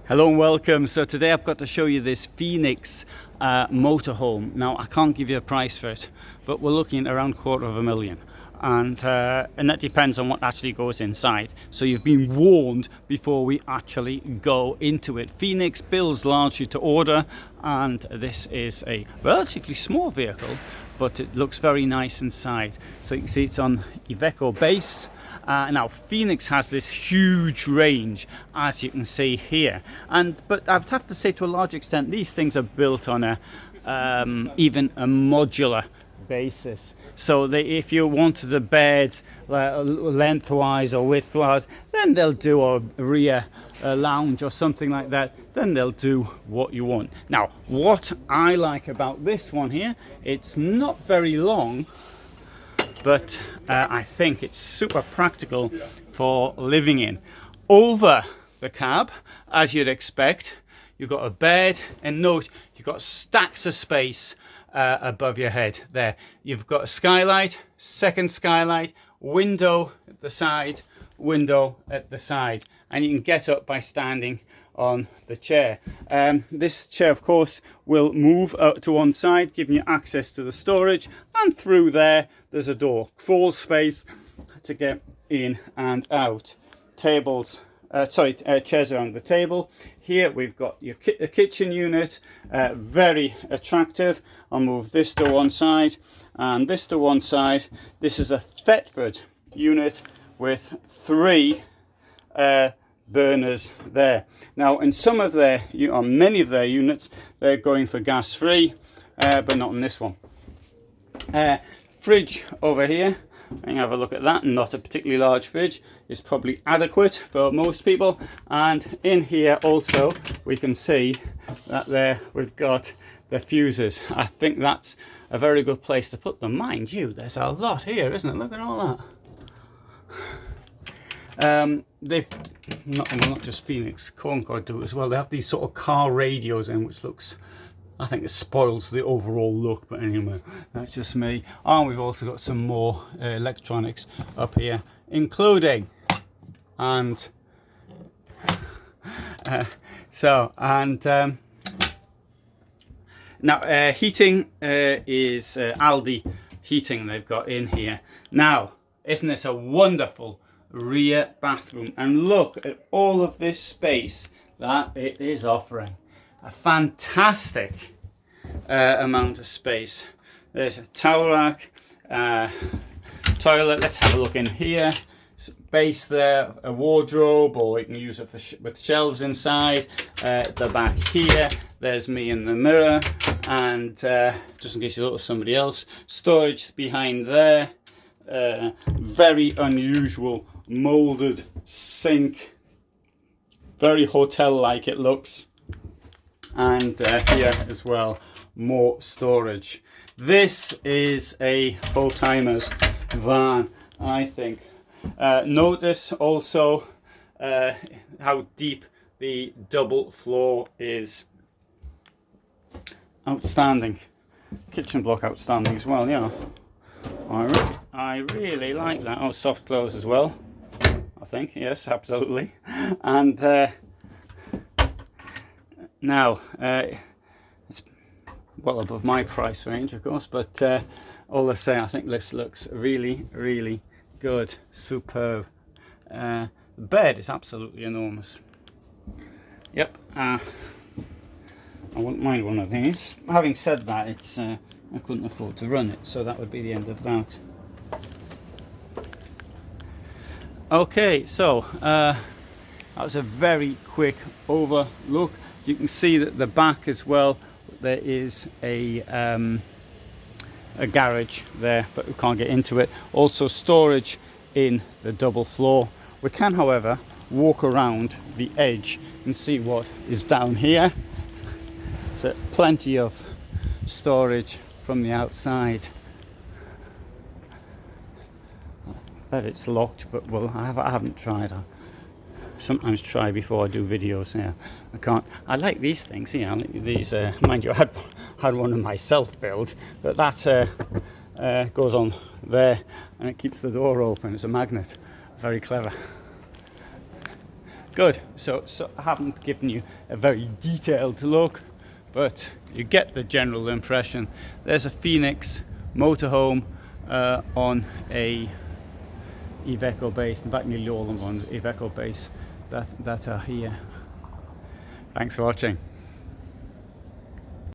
Hello and welcome. So today I've got to show you this Phoenix motorhome. Now I can't give you a price for it, but we're looking at around $250,000, and that depends on what actually goes inside. So you've been warned before we actually go into it. Phoenix builds largely to order, and this is a relatively small vehicle, but it looks very nice inside. So you can see it's on Iveco base. Now Phoenix has this huge range, as you can see here, but I'd have to say to a large extent these things are built on a even a modular basis. So if you wanted a bed lengthwise or widthwise, then they'll do a rear lounge or something like that. Then they'll do what you want. Now, what I like about this one here, it's not very long, but I think it's super practical for living in. Over the cab, as you'd expect, you've got a bed, and note you've got stacks of space above your head there. You've got a skylight, second skylight, window at the side, window at the side, and you can get up by standing on the chair. This chair, of course, will move to one side, giving you access to the storage, and through there's a door, crawl space to get in and out. Tables, chairs around the table. Here we've got your kitchen unit, very attractive. I'll move this to one side and this to one side. This is a Thetford unit with 3 burners there. Now in some of their, many of their units, they're going for gas free, but not in this one. Fridge over here, you can have a look at that. Not a particularly large fridge, is probably adequate for most people. And in here also we can see that there we've got the fuses. I think that's a very good place to put them. Mind you, there's a lot here, isn't it? Look at all that. They've not just Phoenix, Concord do it as well. They have these sort of car radios in, which looks, I think it spoils the overall look, but anyway, that's just me. And we've also got some more electronics up here, including now heating is Aldi heating they've got in here. Now, isn't this a wonderful rear bathroom? And look at all of this space that it is offering. A fantastic amount of space. There's a towel rack, toilet. Let's have a look in here. Base there, a wardrobe, or you can use it with shelves inside. The back here, there's me in the mirror, and just in case you thought it was somebody else, storage behind there. Very unusual molded sink, very hotel-like it looks. And here as well, more storage. This is a full-timers van, I think. Notice also how deep the double floor is. Outstanding. Kitchen block outstanding as well, yeah. I really like that. Oh, soft close as well, I think. Yes, absolutely. And now, it's well above my price range, of course, but all the same, I think this looks really, really good. Superb. The bed is absolutely enormous. Yep, I wouldn't mind one of these. Having said that, it's I couldn't afford to run it, so that would be the end of that. Okay, so that was a very quick overlook. You can see that the back as well, there is a garage there, but we can't get into it. Also storage in the double floor. We can, however, walk around the edge and see what is down here. So plenty of storage from the outside. I bet it's locked, but well, I haven't tried. I sometimes try before I do videos. Yeah, I can't. I like these things. Yeah, I like these. Mind you, I had one of myself built, but that goes on there and it keeps the door open. It's a magnet. Very clever. Good. So I haven't given you a very detailed look, but you get the general impression. There's a Phoenix motorhome on a Iveco base. In fact, nearly all of them on Iveco base that are here. Thanks for watching.